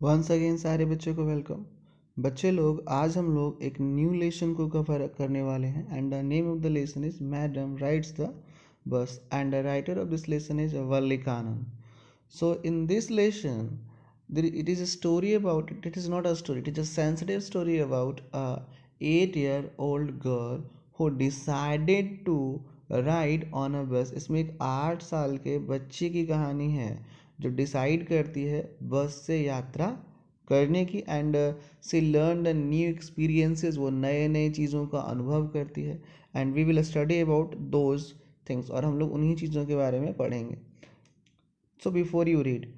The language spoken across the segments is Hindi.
वंस अगेन सारे बच्चों को वेलकम। बच्चे लोग, आज हम लोग एक न्यू लेसन को कवर करने वाले हैं and the name of the lesson is madam rights the bus and the writer of this lesson is Valli Kanan. So in this lesson, it is a story about it. It is not a story. It is a sensitive story about a 8-year-old girl who decided to ride on a bus. इसमें एक 8 साल के बच्चे की कहानी है जो डिसाइड करती है बस से यात्रा करने की and she learn the new experiences. वो नए नए चीज़ों का अनुभव करती है and we will study about those things. और हम लोग उन्हीं चीज़ों के बारे में पढ़ेंगे. So before you read,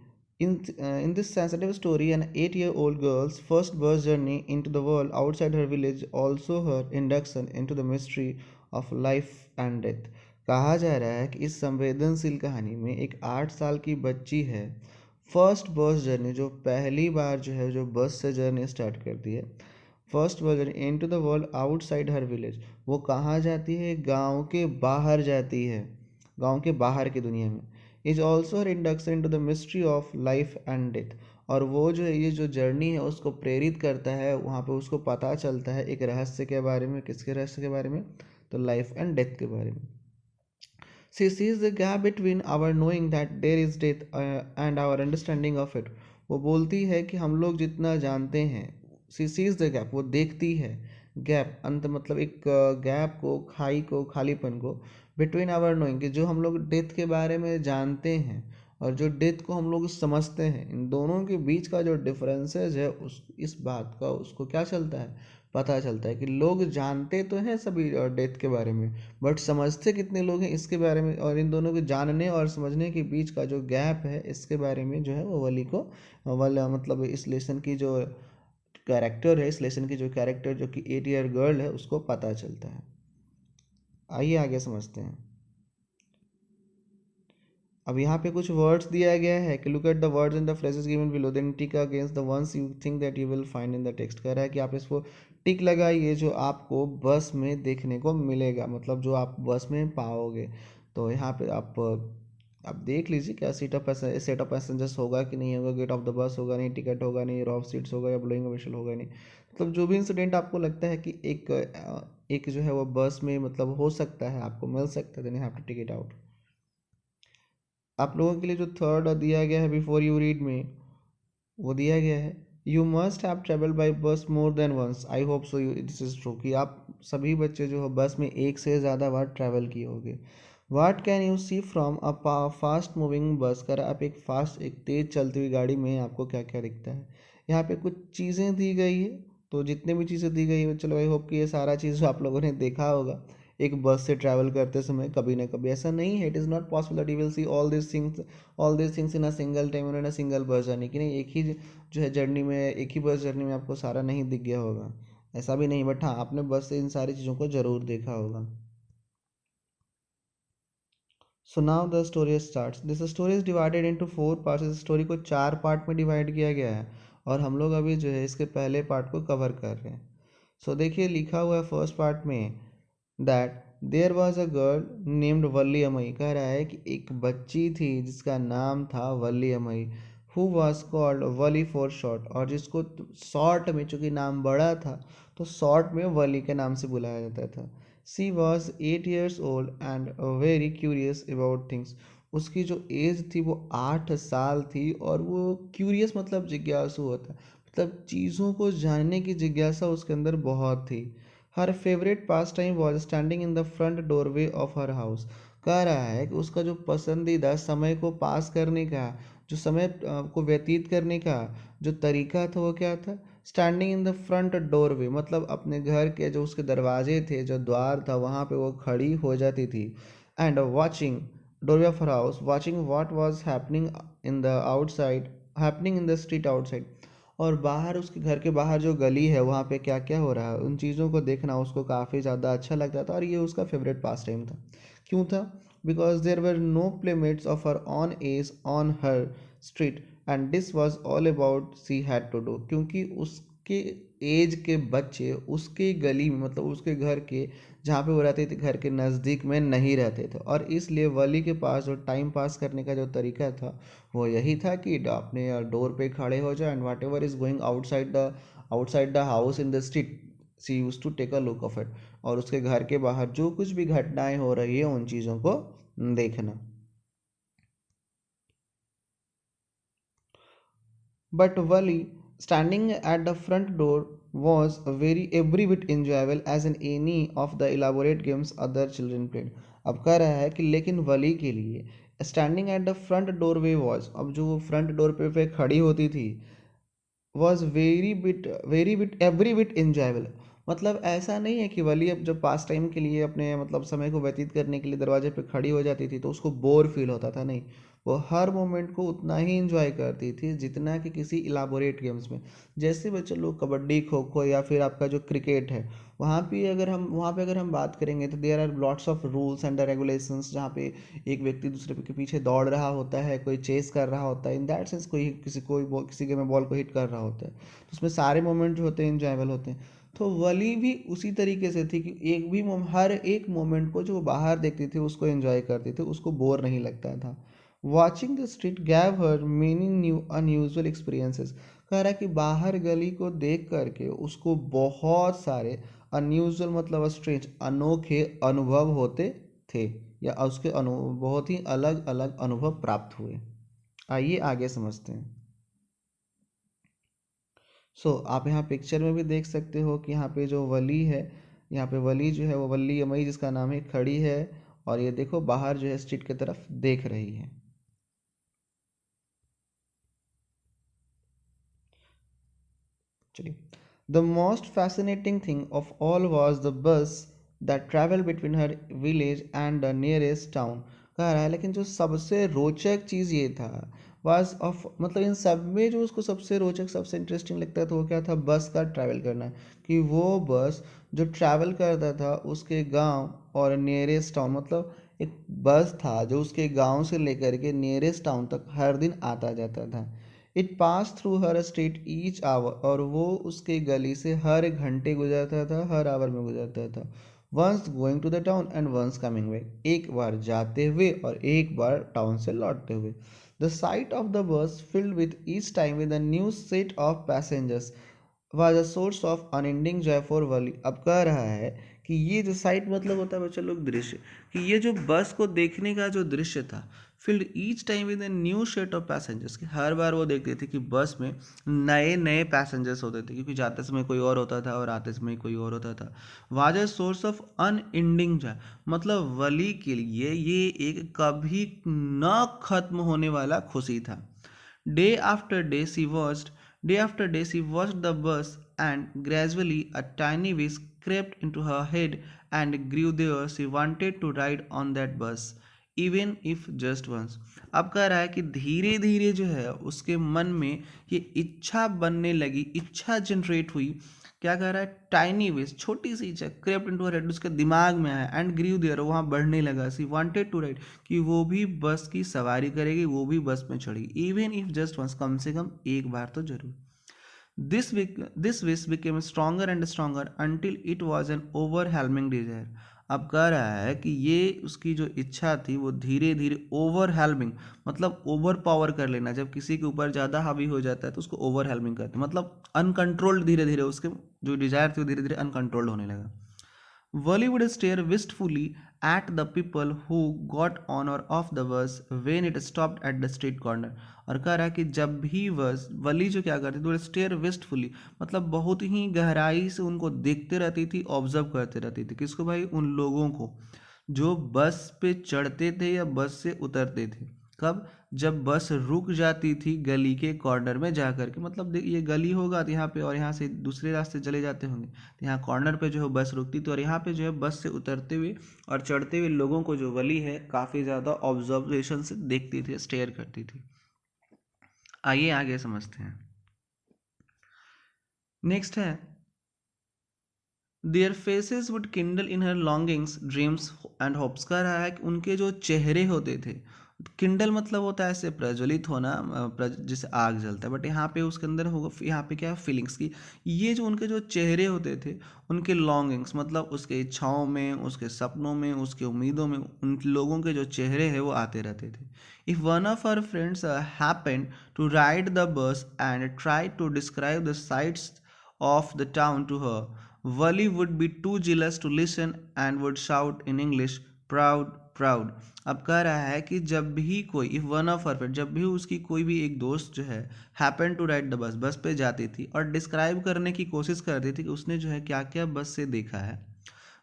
in this sensitive story, an 8-year-old girl's first bus journey into the world outside her village, also her induction into the mystery of life and death. कहा जा रहा है कि इस संवेदनशील कहानी में एक 8 साल की बच्ची है, फर्स्ट बस जर्नी, जो पहली बार जो है जो बस से जर्नी स्टार्ट करती है. First bus journey into the world outside her village. वो कहाँ जाती है? गांव के बाहर जाती है, गांव के बाहर की दुनिया में. Is also her induction into the mystery of life and death. और वो जो है ये जो जर्नी है उसको प्रेरित करता है, वहाँ पे उसको पता चलता है एक रहस्य के बारे में. किसके रहस्य के बारे में? तो लाइफ एंड डेथ के बारे में. She sees the gap between our knowing that there is death and our understanding of it. वो बोलती है कि हम लोग जितना जानते हैं, she sees the gap, वो देखती है गैप, अंत मतलब एक गैप को, खाई को, खालीपन को, बिटवीन आवर नोइंग, कि जो हम लोग डेथ के बारे में जानते हैं और जो डेथ को हम लोग समझते हैं, इन दोनों के बीच का जो डिफरेंसेस है उस इस बात का उसको क्या चलता है, पता चलता है कि लोग जानते तो हैं सभी डेथ के बारे में, बट समझते कितने लोग हैं इसके बारे में. और इन दोनों के जानने और समझने के बीच का जो गैप है इसके बारे में जो है वो वली को मतलब इस लेसन की जो कैरेक्टर है, इस लेसन की जो कैरेक्टर जो कि 8 ईयर गर्ल है उसको पता चलता है. आइए आगे समझते हैं. अब यहाँ पे कुछ वर्ड्स दिया गया है कि look at the words in the phrases given below then tick against the ones you think that you will find in the text. कह रहा है कि आप इसको टिक लगाइए जो आपको बस में देखने को मिलेगा, मतलब जो आप बस में पाओगे. तो यहाँ पे आप देख लीजिए क्या सेट ऑफ पैसेंजर्स होगा कि नहीं होगा, गेट ऑफ द बस होगा नहीं, टिकट होगा नहीं, रो ऑफ सीट्स होगा या ब्लोइंग विशल होगा नहीं. मतलब जो भी इंसिडेंट आपको लगता है कि एक जो है वो बस में मतलब हो सकता है, आपको मिल सकता है, then you have to tick it out. आप लोगों के लिए जो थर्ड दिया गया है बिफोर यू रीड में, वो दिया गया है you must have travel by bus more than once. I hope so you this is true, कि आप सभी बच्चे जो हो बस में एक से ज़्यादा बार ट्रैवल किए होंगे. What can you see from a fast moving bus. कर आप एक तेज़ चलती हुई गाड़ी में आपको क्या क्या दिखता है. यहाँ पे कुछ चीज़ें दी गई है, तो जितने भी चीज़ें दी गई है चलो आई होप कि ये सारा चीज़ आप लोगों ने देखा होगा एक बस से ट्रैवल करते समय कभी ना कभी. ऐसा नहीं है, it is not possible that you will see all this things in a single time in a single bus journey. कि नहीं, एक ही जो है जर्नी में, एक ही बस जर्नी में आपको सारा नहीं दिख गया होगा, ऐसा भी नहीं. बट हाँ, आपने बस से इन सारी चीज़ों को ज़रूर देखा होगा. So now the story starts. This story is divided into 4 parts. इस स्टोरी को 4 पार्ट में डिवाइड किया गया है और हम लोग अभी जो है इसके पहले पार्ट को कवर कर रहे हैं. सो देखिए लिखा हुआ है फर्स्ट पार्ट में that there was a girl named Valli Amai. कह रहा है कि एक बच्ची थी जिसका नाम था Valli Amai, who was called Valli for short, और जिसको शॉर्ट में, चूँकि नाम बड़ा था तो शॉर्ट में वली के नाम से बुलाया जाता था. She was 8 years old and very curious about things. उसकी जो एज थी वो 8 साल थी और वो क्यूरियस मतलब जिज्ञासु होता, मतलब चीज़ों को जानने की जिज्ञासा उसके अंदर बहुत थी. हर favourite pass time was standing in the front doorway of her house. कह रहा है कि उसका जो पसंदीदा समय को पास करने का, जो समय को व्यतीत करने का जो तरीका था वो क्या था? Standing in the front doorway, मतलब अपने घर के जो उसके दरवाजे थे, जो द्वार था, वहाँ पे वो खड़ी हो जाती थी. And watching doorway of her house, watching what was happening in the outside, happening in the street outside. और बाहर, उसके घर के बाहर जो गली है वहाँ पे क्या क्या हो रहा है उन चीज़ों को देखना उसको काफ़ी ज़्यादा अच्छा लगता था और ये उसका फेवरेट पास टाइम था. क्यों था? Because there were no playmates of her own age on her street and this was all about she had to do. क्योंकि उसके एज के बच्चे उसके गली में, मतलब उसके घर के जहाँ पे वो रहते थे घर के नज़दीक में नहीं रहते थे, और इसलिए वली के पास जो टाइम पास करने का जो तरीका था वो यही था कि अपने डोर पे खड़े हो जाए, and whatever is going outside the house in the street she used to take a look of it, और उसके घर के बाहर जो कुछ भी घटनाएं हो रही है उन चीज़ों को देखना. But Wally, standing at the front door, was very every bit enjoyable as in any of the elaborate games other children played. अब कह रहा है कि लेकिन वली के लिए standing at the front door way was, अब जो वो फ्रंट डोर पे खड़ी होती थी, was very bit every bit enjoyable. मतलब ऐसा नहीं है कि वली अब जब पास टाइम के लिए अपने मतलब समय को व्यतीत करने के लिए दरवाजे पे खड़ी हो जाती थी तो उसको बोर फील होता था, नहीं. वो हर मोमेंट को उतना ही इंजॉय करती थी जितना कि किसी इलाबोरेट गेम्स में. जैसे बच्चे लोग कबड्डी, खो खो या फिर आपका जो क्रिकेट है, वहाँ पे अगर हम बात करेंगे तो there are lots of rules and regulations, जहाँ पे एक व्यक्ति दूसरे के पीछे दौड़ रहा होता है, कोई चेस कर रहा होता है, इन दैट सेंस किसी के में बॉल को हिट कर रहा होता है, तो उसमें सारे मोमेंट जो होते हैं इंजॉयबल होते हैं. तो वली भी उसी तरीके से थी कि हर एक मोमेंट को जो वो बाहर देखती थी उसको एंजॉय करती थी, उसको बोर नहीं लगता था. Watching the street gave her many new unusual experiences. कह रहा है कि बाहर गली को देख करके उसको बहुत सारे अनयूजुअल मतलब स्ट्रेंज अनोखे अनुभव होते थे, या उसके बहुत ही अलग अलग अनुभव प्राप्त हुए. आइए आगे समझते हैं. आप यहाँ पिक्चर में भी देख सकते हो कि यहाँ पे जो वली है, यहाँ पे वली जो है वो वल्ली अमई जिसका नाम है खड़ी है, और ये देखो बाहर जो है स्ट्रीट की तरफ देख रही है. चलिए. The most fascinating thing of all was the bus that travel between her village and the nearest town. कह रहा है लेकिन जो सबसे रोचक चीज़ ये था, वाज ऑफ मतलब इन सब में जो उसको सबसे रोचक सबसे इंटरेस्टिंग लगता था वो क्या था, बस का ट्रैवल करना. कि वो बस जो ट्रैवल करता था उसके गांव और नियरेस्ट टाउन, मतलब एक बस था जो उसके गांव से लेकर के नियरेस्ट टाउन तक हर दिन आता जाता था. It pass through her street each hour, और वो उसके गली से हर घंटे गुजरता था, हर आवर में गुजरता था. Once going to the town and once coming back, एक बार जाते हुए और एक बार टाउन से लौटते हुए. द साइट ऑफ द बस filled with each time with a new set of passengers was a source of unending joy for वली. अब कह रहा है कि ये जो साइट मतलब होता है बच्चा लोग दृश्य, कि ये जो बस को देखने का जो दृश्य था, field each time with a new set of passengers, कि हर बार वो देखते थे कि बस में नए नए पैसेंजर्स होते थे, क्योंकि जाते समय कोई और होता था और आते समय कोई और होता था. Was a source of unending Joy, मतलब वली के लिए ये एक कभी न खत्म होने वाला खुशी था. Day after day she watched, day after day she watched the bus, and gradually a tiny wish crept into her head and grew there. She wanted to ride on that bus, even if just once. अब कह रहा है कि धीरे धीरे जो है उसके मन में ये इच्छा बनने लगी, इच्छा जनरेट हुई. क्या कह रहा है, टाइनी विश, छोटी सी इच्छा, क्रेप्ट इनटू हर हेड, उसके दिमाग में आया, एंड ग्रीव देयर, वहाँ बढ़ने लगा. सी वांटेड टू राइड, कि वो भी बस की सवारी करेगी, वो भी बस में चढ़ेगी, इवन इफ जस्ट वंस, कम से कम एक बार तो जरूर. This wish became stronger and stronger until it was an overwhelming desire. अब कह रहा है कि ये उसकी जो इच्छा थी वो धीरे धीरे ओवरहेलमिंग, मतलब ओवर पावर कर लेना. जब किसी के ऊपर ज़्यादा हावी हो जाता है तो उसको ओवरहेलमिंग कहते हैं, मतलब अनकंट्रोल्ड, धीरे धीरे उसके जो डिजायर थी वो धीरे धीरे अनकंट्रोल्ड होने लगा. Wally would stare wistfully at the people who got on or off the bus when it stopped at the street corner. और कह रहा है कि जब भी बस वली जो क्या करती थी, स्टेयर विस्टफुली, मतलब बहुत ही गहराई से उनको देखते रहती थी, ऑब्जर्व करते रहती थी. किसको भाई, उन लोगों को जो बस पे चढ़ते थे या बस से उतरते थे. कब, जब बस रुक जाती थी गली के कॉर्नर में जा कर के, मतलब ये गली होगा तो यहाँ पे, और यहाँ से दूसरे रास्ते चले जाते होंगे तो यहाँ कॉर्नर पे जो है बस रुकती थी, और यहाँ पे जो है बस से उतरते हुए और चढ़ते हुए लोगों को जो वली है काफ़ी ज़्यादा ऑब्जर्वेशन से देखती थी, स्टेयर करती थी. आइए आगे समझते हैं. नेक्स्ट है, their faces would Kindle in her longings dreams and hopes. कह रहा है कि उनके जो चेहरे होते थे, किंडल मतलब होता है ऐसे प्रज्वलित होना, जैसे आग जलता है, बट यहाँ पे उसके अंदर होगा, यहाँ पे क्या है, फीलिंग्स की। ये जो उनके जो चेहरे होते थे, उनके लॉन्गिंग्स मतलब उसके इच्छाओं में, उसके सपनों में, उसके उम्मीदों में, उन लोगों के जो चेहरे हैं वो आते रहते थे। If one of our friends happened to ride the bus and try to describe the sights of the town to her, Wally would be too jealous to listen and would shout in English, proud, proud. अब कह रहा है कि जब भी कोई, if one of her friend, जब भी उसकी कोई भी एक दोस्त जो है हैपन टू राइड द बस, बस पे जाती थी और डिस्क्राइब करने की कोशिश करती थी कि उसने जो है क्या क्या बस से देखा है,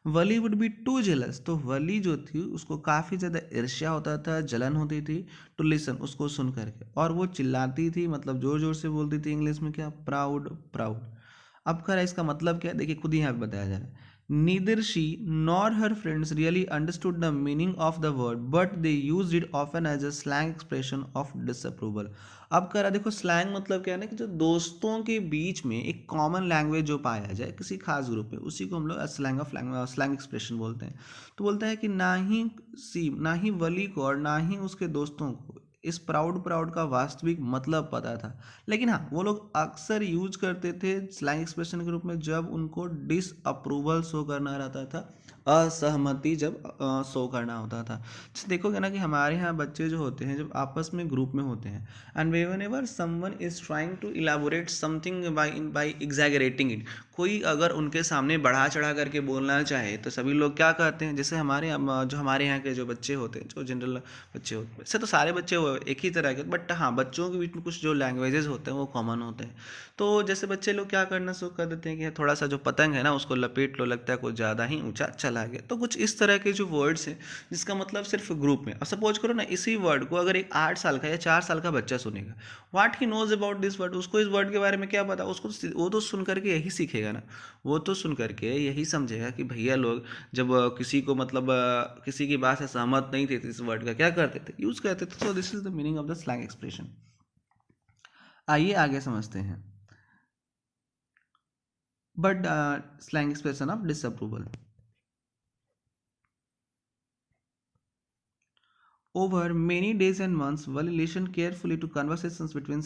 वली वुड बी टू जेलस, तो वली जो थी उसको काफ़ी ज़्यादा ईर्ष्या होता था, जलन होती थी, टू लिसन, उसको सुन करके, और वो चिल्लाती थी, मतलब ज़ोर ज़ोर से बोलती थी इंग्लिश में क्या, प्राउड, प्राउड। अब खैर इसका मतलब क्या है, देखिए खुद ही यहाँ पे बताया जा रहा है। Neither she nor her friends really understood the meaning of the word but they use it often as a slang expression of disapproval. अब कह रहा देखो स्लैंग मतलब क्या है ना, कि जो दोस्तों के बीच में एक कॉमन लैंग्वेज जो पाया जाए किसी खास ग्रुप में, उसी को हम लोग स्लैंग ऑफ स्लैंग एक्सप्रेशन बोलते हैं। तो बोलता है कि ना ही वली को और ना ही उसके दोस्तों को इस प्राउड प्राउड का वास्तविक मतलब पता था, लेकिन हाँ वो लोग अक्सर यूज करते थे स्लैंग एक्सप्रेशन के रूप में जब उनको डिसअप्रूवल शो करना रहता था, असहमति जब शो करना होता था। जैसे देखोगे ना कि हमारे यहाँ बच्चे जो होते हैं जब आपस में ग्रुप में होते हैं, and whenever someone is trying to elaborate something by exaggerating it, कोई अगर उनके सामने बढ़ा चढ़ा करके बोलना चाहे तो सभी लोग क्या कहते हैं, जैसे जो हमारे यहाँ के जो बच्चे होते हैं, जो जनरल बच्चे होते हैं, वैसे तो सारे बच्चे एक ही तरह के, बट हाँ बच्चों के बीच में कुछ जो लैंग्वेजेस होते हैं वो कॉमन होते हैं। तो जैसे बच्चे लोग क्या करना शुरू कर देते हैं कि थोड़ा सा जो पतंग है ना उसको लपेट लो, लगता है कुछ ज़्यादा ही ऊंचा चला गया, तो कुछ इस तरह के जो वर्ड्स हैं जिसका मतलब सिर्फ ग्रुप में। अब सपोज करो ना इसी वर्ड को अगर एक 8 साल का या 4 साल का बच्चा सुनेगा, what he knows about this word, उसको इस वर्ड के बारे में क्या पता, उसको वो तो सुन करके यही सीखेगा ना, वो तो सुन करके यही समझेगा कि भैया लोग जब किसी को मतलब किसी की बात से सहमत नहीं थे तो इस वर्ड का क्या करते थे, यूज करते थे। So this is the meaning of the slang expression. आइए आगे समझते हैं। But slang expression of disapproval. Over many days and months, Wally listened carefully to conversations between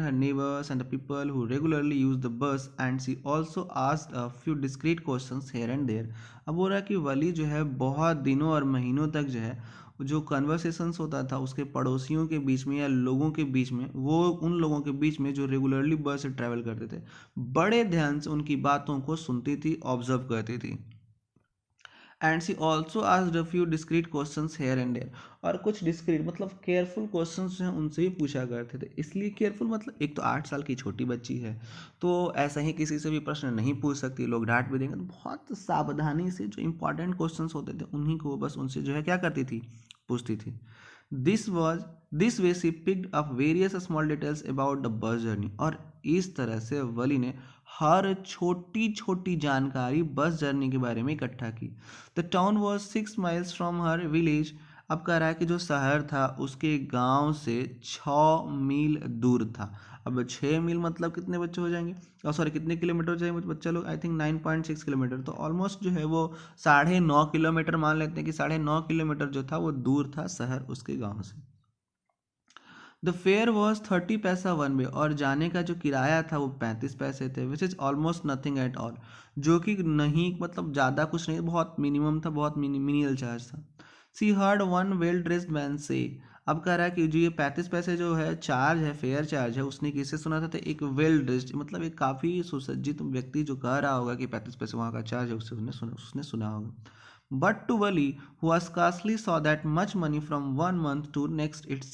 her neighbors and the people who regularly use the bus, and she also asked a few discreet questions here and there. अब हो रहा है कि वली जो है बहुत दिनों और महीनों तक जो है जो कन्वर्सेशंस होता था उसके पड़ोसियों के बीच में या लोगों के बीच में, वो उन लोगों के बीच में जो रेगुलरली बस से ट्रैवल करते थे, बड़े ध्यान से उनकी बातों को सुनती थी, ऑब्जर्व करती थी। And she also asked a few discreet questions here and there, और कुछ डिस्क्रीट मतलब केयरफुल क्वेश्चंस जो हैं उनसे ही पूछा करते थे। इसलिए केयरफुल मतलब एक तो 8 साल की छोटी बच्ची है, तो ऐसा ही किसी से भी प्रश्न नहीं पूछ सकती, लोग डांट भी देंगे, तो बहुत सावधानी से जो इंपॉर्टेंट क्वेश्चंस होते थे उन्हीं को बस उनसे जो है क्या करती थी, पूछती थी। This was this way she picked up various small details about the bus journey, और इस तरह से वली ने हर छोटी छोटी जानकारी बस जर्नी के बारे में इकट्ठा की। The town was 6 miles from her village. अब कह रहा है कि जो शहर था उसके गांव से 6 मील दूर था। अब 6 मील मतलब कितने बच्चे हो जाएंगे, सॉरी कितने किलोमीटर हो जाएंगे बच्चा लोग, आई थिंक 9.6 किलोमीटर, तो ऑलमोस्ट जो है वो 9.5 किलोमीटर, मान लेते हैं कि 9.5 किलोमीटर जो था वो दूर था शहर उसके गाँव से। द फेयर वॉज 30 पैसा वन वे, और जाने का जो किराया था वो 35 पैसे थे, which is almost nothing at all, जो कि नहीं मतलब ज़्यादा कुछ नहीं, बहुत मिनिमम था, बहुत मिनियल चार्ज था। She heard one well dressed man से, अब कह रहा है कि जो ये 35 पैसे जो है चार्ज है, फेयर चार्ज है, उसने किससे सुना था, तो एक वेल ड्रेस्ड मतलब एक काफ़ी सुसज्जित व्यक्ति जो कह रहा होगा कि 35 पैसे वहाँ का चार्ज है, उसने सुना होगा। But to Wali, who scarcely saw that much money from one month to next, it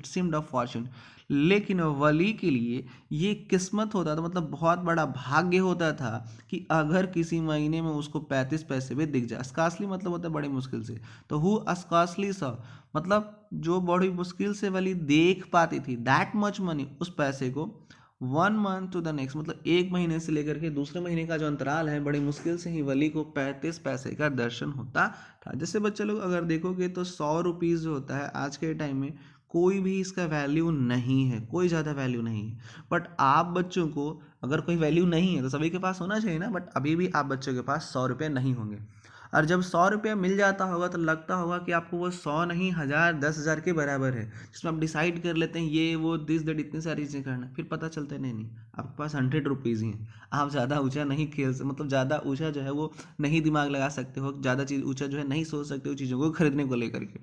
seemed a fortune. लेकिन वली के लिए ये किस्मत होता था, मतलब बहुत बड़ा भाग्य होता था कि अगर किसी महीने में उसको 35 पैसे भी दिख जाए। स्कार्सली मतलब होता है बड़ी मुश्किल से, तो हु स्कार्सली सा मतलब जो बड़ी मुश्किल से वली देख पाती थी दैट मच मनी, उस पैसे को, 1 मंथ टू द नेक्स्ट मतलब एक महीने से लेकर के दूसरे महीने का जो अंतराल है, बड़ी मुश्किल से ही वली को 35 पैसे का दर्शन होता था। जैसे बच्चे लोग अगर देखोगे तो 100 रुपीज़ जो होता है आज के टाइम में कोई भी इसका वैल्यू नहीं है, कोई ज़्यादा वैल्यू नहीं है। बट आप बच्चों को अगर कोई वैल्यू नहीं है तो सभी के पास होना चाहिए ना, बट अभी भी आप बच्चों के पास 100 रुपये नहीं होंगे। और जब 100 रुपया मिल जाता होगा तो लगता होगा कि आपको वो 100 नहीं 1000 10,000 के बराबर है, जिसमें आप डिसाइड कर लेते हैं ये वो दिस दैट इतनी सारी चीज़ें करना, फिर पता चलता है नहीं आपके पास 100 रुपीज़ ही हैं। आप ज़्यादा ऊँचा नहीं खेल सकते, मतलब ज़्यादा ऊँचा जो है वो नहीं दिमाग लगा सकते हो, ज़्यादा चीज़ ऊँचा जो है नहीं सोच सकते हो चीज़ों को खरीदने को लेकर के।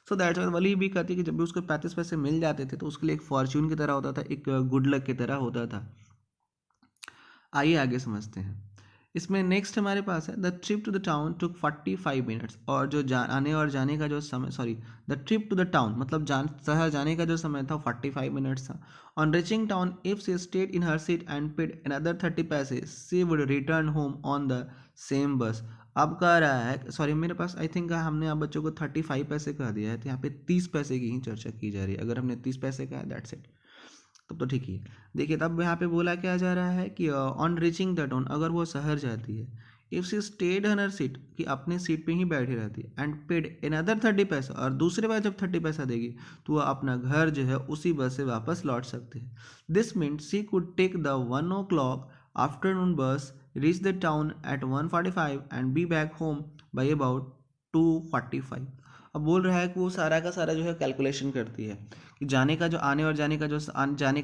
सो दैट्स वाई वली भी कहती है कि जब भी उसको 35 पैसे मिल जाते थे तो उसके लिए एक फॉर्च्यून की तरह होता था, एक गुड लक की तरह होता था। आइए आगे समझते हैं। इसमें नेक्स्ट हमारे पास है the trip to the town took 45 minutes, और जो आने और जाने का जो समय, sorry, the trip to the town मतलब शहर जाने का जो समय था 45 मिनट्स था। On reaching town if she stayed in her seat and paid another 30 paise she would return home on the same bus. अब कह रहा है, सॉरी मेरे पास आई थिंक हमने आप बच्चों को 35 पैसे कह दिया है, तो यहाँ पे 30 पैसे की ही चर्चा की जा रही है। अगर हमने 30 पैसे कहा दैट्स इट तब तो ठीक ही है। देखिए तब यहाँ पे बोला क्या जा रहा है कि ऑन रीचिंग द टाउन, अगर वो शहर जाती है, if she stayed on her seat, कि अपने सीट पे ही बैठी रहती है, एंड पेड अनदर 30 पैसा, और दूसरे बार जब 30 पैसा देगी तो वह अपना घर जो है उसी बस से वापस लौट सकते हैं। This means she could take the 1 o'clock afternoon bus, reach the town at 1:45 and be back home by about 2:45। अब बोल रहा है कि वो सारा का सारा जो है कैलकुलेशन करती है कि जाने का जो आने और जाने का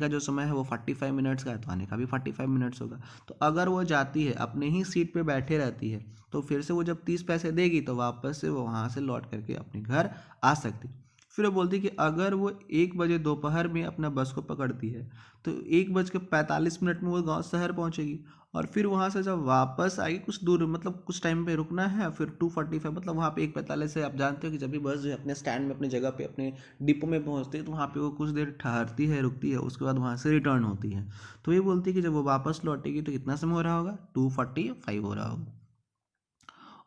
जो समय है वो 45 मिनट्स का है, तो आने का भी 45 मिनट्स होगा। तो अगर वो जाती है अपने ही सीट पे बैठे रहती है तो फिर से वो जब 30 पैसे देगी तो वापस से वो वहाँ से लौट करके अपने घर आ सकती। फिर वो बोलती कि अगर वो 1 बजे दोपहर में अपना बस को पकड़ती है तो 1:45 में वो गाँव शहर पहुँचेगी, और फिर वहाँ से जब वापस आएगी कुछ दूर, मतलब कुछ टाइम पे रुकना है, फिर 2:45 मतलब वहाँ पे 1:45 से आप जानते हो कि जब भी बस जो है अपने स्टैंड में अपनी जगह पे अपने डिपो में पहुँचती है तो वहाँ पे वो कुछ देर ठहरती है, रुकती है, उसके बाद वहाँ से रिटर्न होती है। तो ये बोलती है कि जब वो वापस लौटेगी तो कितना समय हो रहा होगा, 2:45 हो रहा होगा।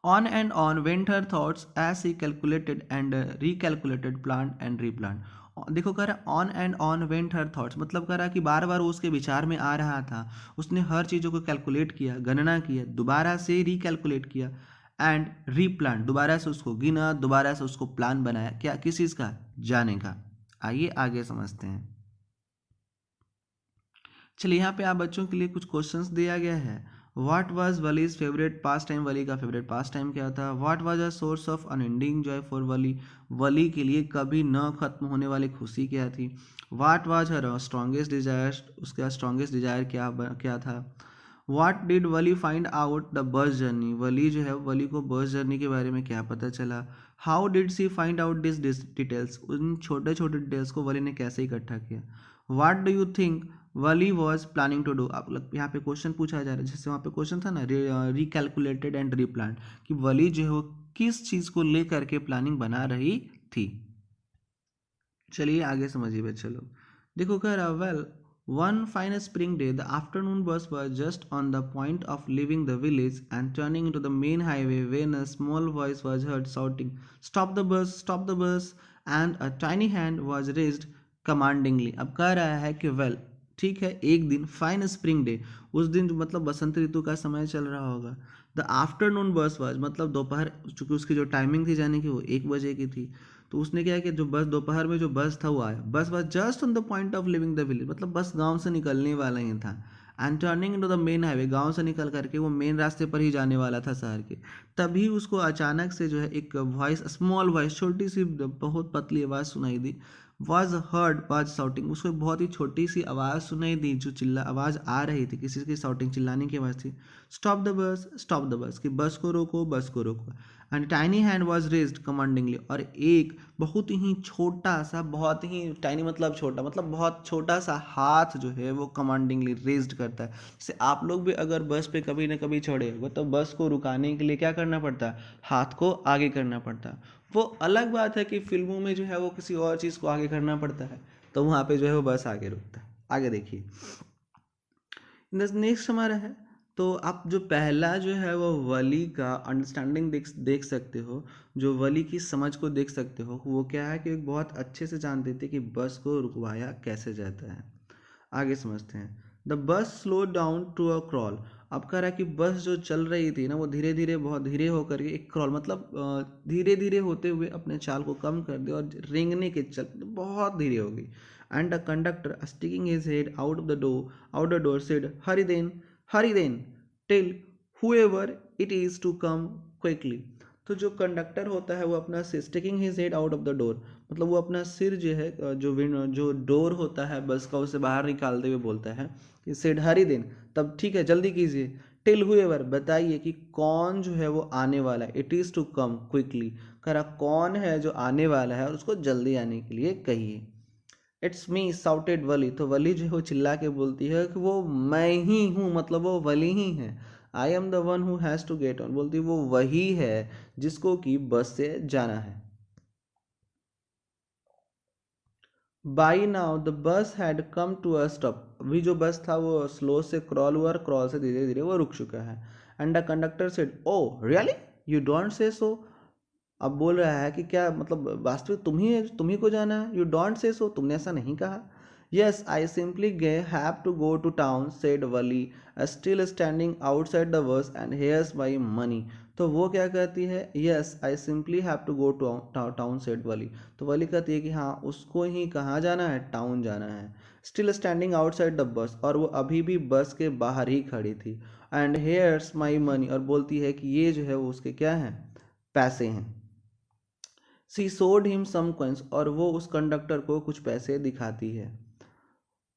On and on went her thoughts as he calculated and recalculated, planned and replanned. देखो कह रहा on and on went her thoughts, मतलब कह रहा कि बार बार वो उसके विचार में आ रहा था, उसने हर चीज़ों को कैलकुलेट किया, गणना किया, दोबारा से रिकैलकुलेट किया, एंड रीप्लान, दोबारा से उसको गिना, दोबारा से उसको प्लान बनाया, क्या किस चीज़ का, जाने का। आइए आगे समझते हैं। चलिए यहाँ पे आप बच्चों के लिए कुछ क्वेश्चंस दिया गया है। What was Valli's favourite pastime, Valli का फेवरेट पास टाइम क्या था। What was a source of unending joy for Valli, Valli के लिए कभी न खत्म होने वाली खुशी क्या थी। What was her strongest desire, उसका स्ट्रॉन्गेस्ट डिजायर क्या था। What did Valli find out the bus journey, Valli जो है वली को बस जर्नी के बारे में क्या पता चला। How did she find out this details, उन छोटे छोटे डिटेल्स को वली ने कैसे इकट्ठा किया। What do you think Valli was planning to do, आप यहाँ पे क्वेश्चन पूछा जा रहा है, जैसे वहाँ पे क्वेश्चन था ना रिकैलकुलेटेड एंड रीप्लान, कि वली जो है वो किस चीज़ को लेकर के प्लानिंग बना रही थी। चलिए आगे समझिए बच्चे लोग। देखो कह रहा well one fine spring day the afternoon बस was just on the point of leaving the village and turning into the main highway when a small voice was heard shouting, stop the bus, and a tiny hand was raised commandingly। अब कह रहा है कि वेल ठीक है, एक दिन फाइन स्प्रिंग डे, उस दिन जो मतलब बसंत ऋतु का समय चल रहा होगा। द आफ्टरनून बस वाज, मतलब दोपहर, चूँकि उसकी जो टाइमिंग थी जाने की वो 1 बजे की थी, तो उसने क्या किया, जो बस दोपहर में जो बस था वो आया, बस was just on the point of living the village, मतलब बस गांव से निकलने वाला ही था, and turning into the main highway, गांव से निकल करके वो मेन रास्ते पर ही जाने वाला था शहर के। तभी उसको अचानक से जो है एक वॉइस, स्मॉल वॉइस, छोटी सी बहुत पतली आवाज़ सुनाई दी। वॉज हर्ड वाज शाउटिंग, उसको एक बहुत ही छोटी सी आवाज़ सुनाई दी, जो चिल्ला आवाज़ आ रही थी, किसी की शाउटिंग, चिल्लाने की आवाज़ थी। स्टॉप द बस, कि बस को रोको, बस को रोको। And tiny hand was raised commandingly, और एक बहुत ही छोटा सा, बहुत ही टाइनी मतलब छोटा, मतलब बहुत छोटा सा हाथ जो है वो कमांडिंगली रेज्ड करता है। जैसे आप लोग भी अगर बस पे कभी ना कभी चढ़े हो तो बस को रुकाने के लिए क्या करना पड़ता है, हाथ को आगे करना पड़ता है। वो अलग बात है कि फिल्मों में जो है वो किसी और चीज़ को आगे करना पड़ता है, तो वहाँ पे जो है वो बस आगे रुकता है। आगे देखिए नेक्स्ट हमारा है, तो आप जो पहला जो है वो वली का अंडरस्टैंडिंग देख सकते हो, जो वली की समझ को देख सकते हो, वो क्या है कि एक बहुत अच्छे से जान देते कि बस को रुकवाया कैसे जाता है। आगे समझते हैं। The bus slow down to a crawl, अब कह रहा है कि बस जो चल रही थी ना वो धीरे धीरे, बहुत धीरे होकर के एक क्रॉल, मतलब धीरे धीरे होते हुए अपने चाल को कम कर दे, और रेंगने के चल बहुत धीरे हो गई। And the conductor sticking his head out the door said hurry then tell whoever it is to come quickly। तो जो कंडक्टर होता है वो अपना sticking his head out of the door, मतलब वो अपना सिर जो है जो डोर होता है बस का उसे बाहर निकालते हुए बोलता है कि सेड हरी दिन, तब ठीक है जल्दी कीजिए, टेल हुएवर, बताइए कि कौन जो है वो आने वाला है, it is to come quickly, करा कौन है जो आने वाला है और उसको जल्दी आने के लिए कहिए। इट्स मी साउटेड वली, तो वली जो है वो चिल्ला के बोलती है कि वो मैं ही हूँ, मतलब वो वली ही है। I am the one who has to get on, बोलती वो वही है जिसको कि बस से जाना है। By now the bus had come to a stop, अभी जो बस था वो स्लो से क्रॉल हुआ और क्रॉल से धीरे धीरे वो रुक चुका है। And the conductor said oh really you don't say so, अब बोल रहा है कि क्या मतलब वास्तविक तुम्ही को जाना है, यू डोंट से सो, तुमने ऐसा नहीं कहा। Yes I simply have to go to town said Valli still standing outside the bus and here's my money, तो वो क्या कहती है, yes I simply have to go to town said Valli, तो वली कहती है कि हाँ उसको ही कहाँ जाना है, टाउन जाना है। स्टिल स्टैंडिंग आउटसाइड द बस, और वो अभी भी बस के बाहर ही खड़ी थी। एंड हेयर्स माई मनी, और बोलती है कि ये जो है वो उसके क्या हैं, पैसे हैं। सी सोड हिम सम कॉइन्स, और वो उस कंडक्टर को कुछ पैसे दिखाती है।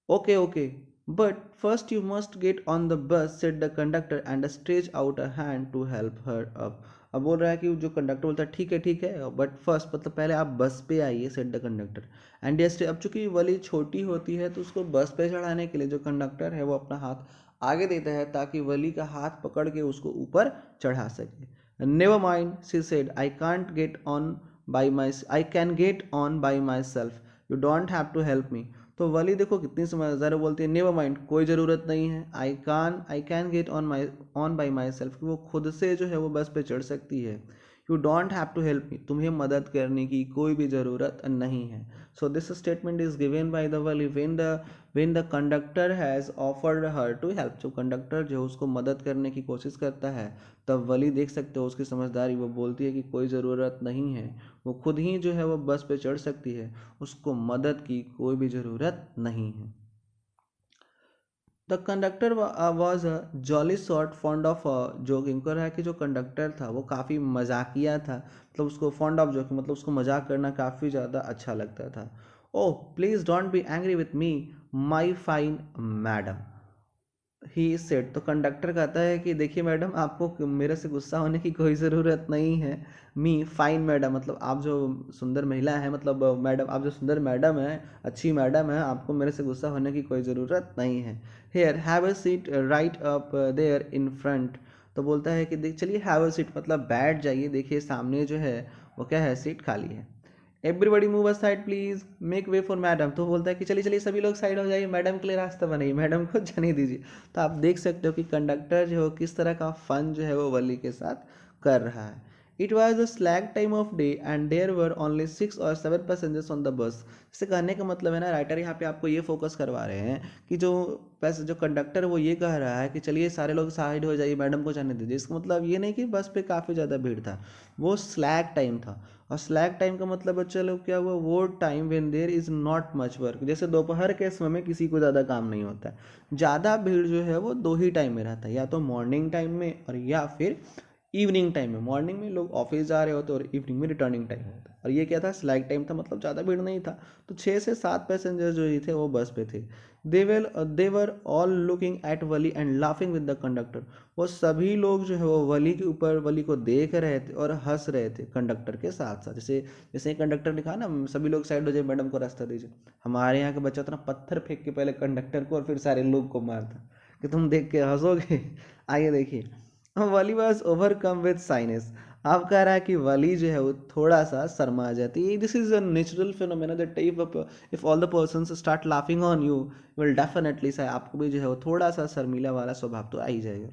Okay okay but first you must get on the bus said the conductor and stretch out a hand to help her up, अब बोल रहा है कि जो कंडक्टर बोलता है ठीक है बट फर्स्ट मतलब पहले आप बस पे आइए said the conductor and yes, अब चूंकि वली छोटी होती है तो उसको बस पे चढ़ाने के लिए जो कंडक्टर है वो अपना हाथ आगे देता है ताकि वली का हाथ पकड़ के उसको ऊपर चढ़ा सके। Never mind she said I can't get on by my, I can get on by myself, you don't have to help me, तो वली देखो कितनी समझदार है, बोलती है नेवर माइंड, कोई ज़रूरत नहीं है, आई can get on by my self, वो खुद से जो है वो बस पे चढ़ सकती है। You don't have to help me, तुम्हें मदद करने की कोई भी ज़रूरत नहीं है। So this statement is given by the Valli when the conductor has offered her to help, जो कंडक्टर जो उसको मदद करने की कोशिश करता है तब वली देख सकते हो उसकी समझदारी, वो बोलती है कि कोई ज़रूरत नहीं है, वो खुद ही जो है वो बस पे चढ़ सकती है, उसको मदद की कोई भी ज़रूरत नहीं है। The conductor was a jolly sort fond of joking, कर रहा है कि जो कंडक्टर था वो काफ़ी मजाकिया था, मतलब उसको फॉन्ड ऑफ जोकिंग मतलब उसको मजाक करना काफ़ी ज़्यादा अच्छा लगता था। Oh please don't be angry with me my fine madam, he said, तो कंडक्टर कहता है कि देखिए मैडम आपको मेरे से गुस्सा होने की कोई ज़रूरत नहीं है। मी फाइन मैडम, मतलब आप जो सुंदर महिला है, मतलब मैडम आप जो सुंदर मैडम है, अच्छी मैडम है, आपको मेरे से गुस्सा होने की कोई ज़रूरत नहीं है। Here have a seat right up there in front, तो बोलता है कि देख चलिए हैव अ सीट मतलब बैठ जाइए, देखिए सामने जो है वो क्या है, सीट खाली है। Everybody move aside please make way for madam, तो बोलता है कि चलिए चलिए सभी लोग साइड हो जाइए, मैडम के लिए रास्ता बनाइए, मैडम को जाने दीजिए। तो आप देख सकते हो कि कंडक्टर जो है किस तरह का फन जो है वो वली के साथ कर रहा है। It was the slack time of day and there were only 6 or 7 passengers on the bus, इसे कहने का मतलब है ना, राइटर यहाँ पे आपको ये फोकस करवा रहे हैं कि जो कंडक्टर वो ये कह रहा है कि चलिए सारे लोग साइड हो जाइए, मैडम को जाने दीजिए, इसका मतलब ये नहीं कि बस पे काफ़ी ज़्यादा भीड़ था, वो स्लैग टाइम था। और स्लैक टाइम का मतलब है चलो क्या हुआ, वो time when there is not much work, जैसे दोपहर के समय में किसी को ज़्यादा काम नहीं होता है। ज़्यादा भीड़ जो है वो दो ही टाइम में रहता है, या तो मॉर्निंग टाइम में और या फिर इवनिंग टाइम में। मॉर्निंग में लोग ऑफिस जा रहे होते और इवनिंग में रिटर्निंग टाइम होता है। और ये क्या था, स्लैक टाइम था, मतलब ज़्यादा भीड़ नहीं था। तो 6 से 7 पैसेंजर जो ही थे वो बस पे थे। They were all looking at Valli and laughing with the conductor, वो सभी लोग जो है वो वली के ऊपर वली को देख रहे थे और हंस रहे थे कंडक्टर के साथ साथ। जैसे जैसे कंडक्टर ने कहा ना सभी लोग साइड हो जाए, मैडम को रास्ता दीजिए, हमारे यहाँ का बच्चा तो ना पत्थर फेंक के पहले कंडक्टर को और फिर सारे लोग को मारता कि तुम देख के हंसोगे। आइए देखिए, वली वॉज ओवरकम विद साइनेस, अब कह रहा है कि वली जो है वो थोड़ा सा शर्मा जाती है। This is a natural phenomena that if all the persons start laughing on you will definitely से आपको भी जो है वो थोड़ा सा शर्मीला वाला स्वभाव तो आ ही जाएगा।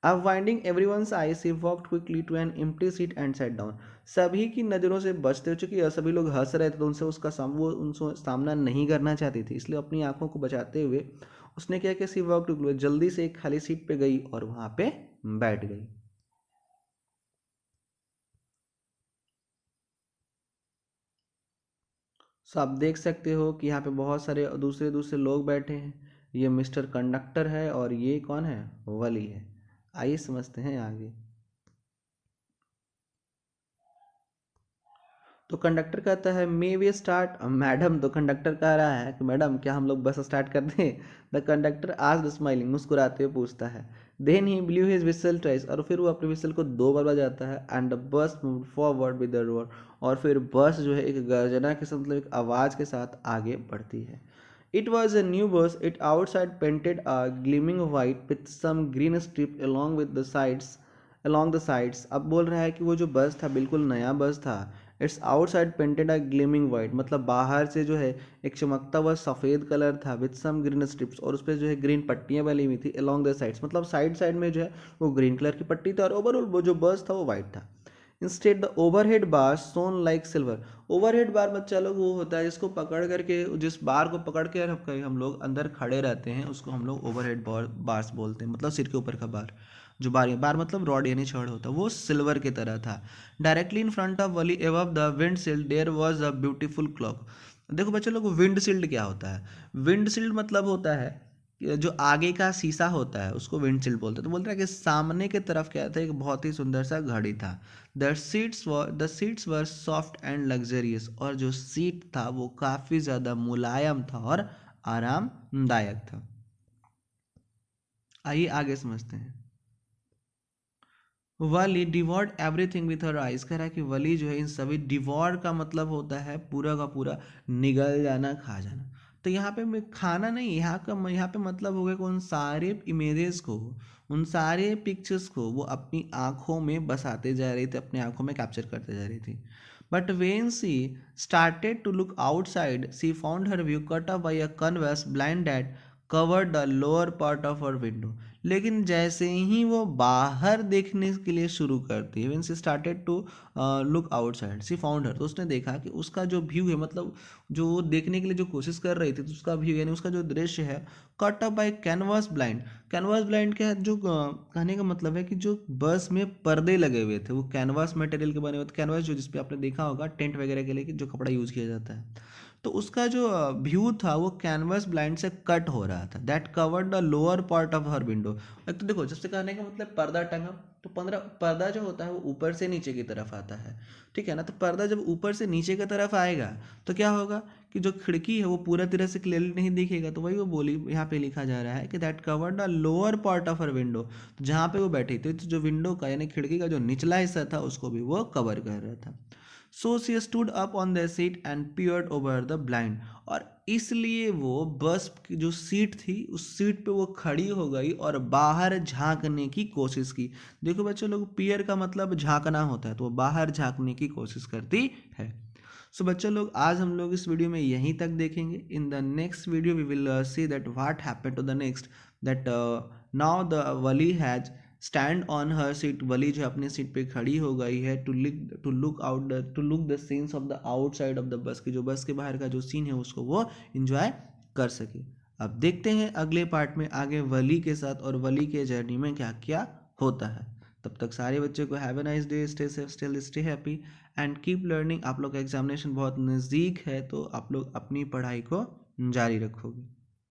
अब winding everyone's eyes he walked quickly to an empty seat and sat down, सभी की नज़रों से बचते हो, चूंकि सभी लोग हंस रहे थे तो उनसे वो उनसे सामना नहीं करना चाहती थी, इसलिए अपनी आंखों को बचाते हुए उसने क्या किया, सी वॉक टू, जल्दी से एक खाली सीट पे गई और वहां पे बैठ गई। सो आप देख सकते हो कि यहाँ पे बहुत सारे दूसरे दूसरे लोग बैठे हैं, ये मिस्टर कंडक्टर है और ये कौन है, वली है। आइए समझते हैं आगे। तो कंडक्टर कहता है मे वी स्टार्ट मैडम, तो कंडक्टर कह रहा है कि मैडम क्या हम लोग बस स्टार्ट कर दें। द कंडक्टर आस्क्ड स्माइलिंग, मुस्कुराते हुए पूछता है। Then he blew his whistle twice, और फिर वो अपने विसल को 2 बार बजाता है। And the bus move forward with the roar, और फिर बस जो है एक गर्जना के साथ, मतलब एक आवाज़ के साथ आगे बढ़ती है। It was a new bus. It outside painted a gleaming white with some green strip along the sides. अब बोल रहा है कि वो जो बस था बिल्कुल नया बस था। It's outside painted a gleaming white, मतलब बाहर से जो है एक चमकता हुआ सफ़ेद कलर था, विथ सम ग्रीन स्ट्रिप्स, और उस पर जो है ग्रीन पट्टियाँ बनी हुई थी अलॉन्ग द साइड्स, मतलब साइड साइड में जो है वो ग्रीन कलर की पट्टी थी, और ओवरऑल वो जो बस था वो वाइट था। Instead the overhead bar shone like silver. Overhead bar बच्चा लोग वो होता है जिसको पकड़ करके, जिस बार को पकड़ के हम लोग अंदर खड़े रहते हैं, उसको हम लोग ओवरहेड बार्स बोलते हैं, मतलब सिर के ऊपर का बार। जो बार मतलब रॉड यानी छड़ होता है, वो सिल्वर की तरह था। Directly in front of Valli above the windshield there was a beautiful clock. देखो बच्चे लोग, विंड शील्ड क्या होता है? विंड शील्ड मतलब होता है जो आगे का शीशा होता है उसको विंडशील्ड बोलते हैं। तो बोलते हैं कि सामने की तरफ क्या था, एक बहुत ही सुंदर सा घड़ी था। The seats were soft and luxurious, और जो सीट था वो काफ़ी ज़्यादा मुलायम था और आरामदायक था। आइए आगे समझते हैं। वली डिवॉर्ड एवरीथिंग विथ हर आइज, कह रहा है कि वली जो है इन सभी, डिवॉर्ड का मतलब होता है पूरा का पूरा निगल जाना, खा जाना। तो यहाँ पे मैं खाना नहीं, यहाँ पे मतलब हो गया कि उन सारे इमेजेस को, उन सारे पिक्चर्स को वो अपनी आंखों में बसाते जा रही थी, अपनी आंखों में कैप्चर करते जा रही थी। But when she started to look outside she found her view cut off by a canvas blind that covered the lower part of her window. लेकिन जैसे ही वो बाहर देखने के लिए शुरू करती है, when she started to look outside she found her, तो उसने देखा कि उसका जो व्यू है, मतलब जो वो देखने के लिए जो कोशिश कर रही थी, तो उसका व्यू यानी उसका जो दृश्य है, cut up by canvas blind. Canvas blind क्या है, जो कहने का मतलब है कि जो बस में पर्दे लगे हुए थे वो कैनवास मटेरियल के बने हुए थे। कैनवास जो जिसपे आपने देखा होगा टेंट वगैरह के लिए कि जो कपड़ा यूज़ किया जाता है, तो उसका जो व्यू था वो कैनवास ब्लाइंड से कट हो रहा था। That covered the lower part of her window. एक तो देखो, जब से कहने का मतलब पर्दा टंगा, तो पर्दा जो होता है वो ऊपर से नीचे की तरफ आता है, ठीक है ना। तो पर्दा जब ऊपर से नीचे की तरफ आएगा तो क्या होगा कि जो खिड़की है वो पूरा तरह से क्लियरली नहीं दिखेगा। तो वही वो बोली यहाँ पे लिखा जा रहा है कि that covered the lower part of her window, तो जहाँ पे वो बैठी थी, तो जो विंडो का यानी खिड़की का जो निचला हिस्सा था उसको भी वो कवर कर रहा था। So she stood up on the seat and peered over the blind, और इसलिए वो बस की जो सीट थी उस सीट पे वो खड़ी हो गई और बाहर झांकने की कोशिश की। देखो बच्चों लोग, पियर का मतलब झांकना होता है, तो वो बाहर झांकने की कोशिश करती है। सो बच्चों लोग, आज हम लोग इस वीडियो में यहीं तक देखेंगे। In the next video we will see that what happened to the next, that now the Valli has stand on her seat. Valli जो अपने सीट पे खड़ी हो गई है, to look the scenes of the outside of the bus, की जो बस के बाहर का जो सीन है उसको वो इंजॉय कर सके। अब देखते हैं अगले पार्ट में आगे वली के साथ और वली के जर्नी में क्या क्या होता है। तब तक सारे बच्चों को have a nice day, stay safe, stay happy and keep learning. आप लोग का एग्जामिनेशन बहुत नज़दीक है, तो आप लोग अपनी पढ़ाई को जारी रखोगे।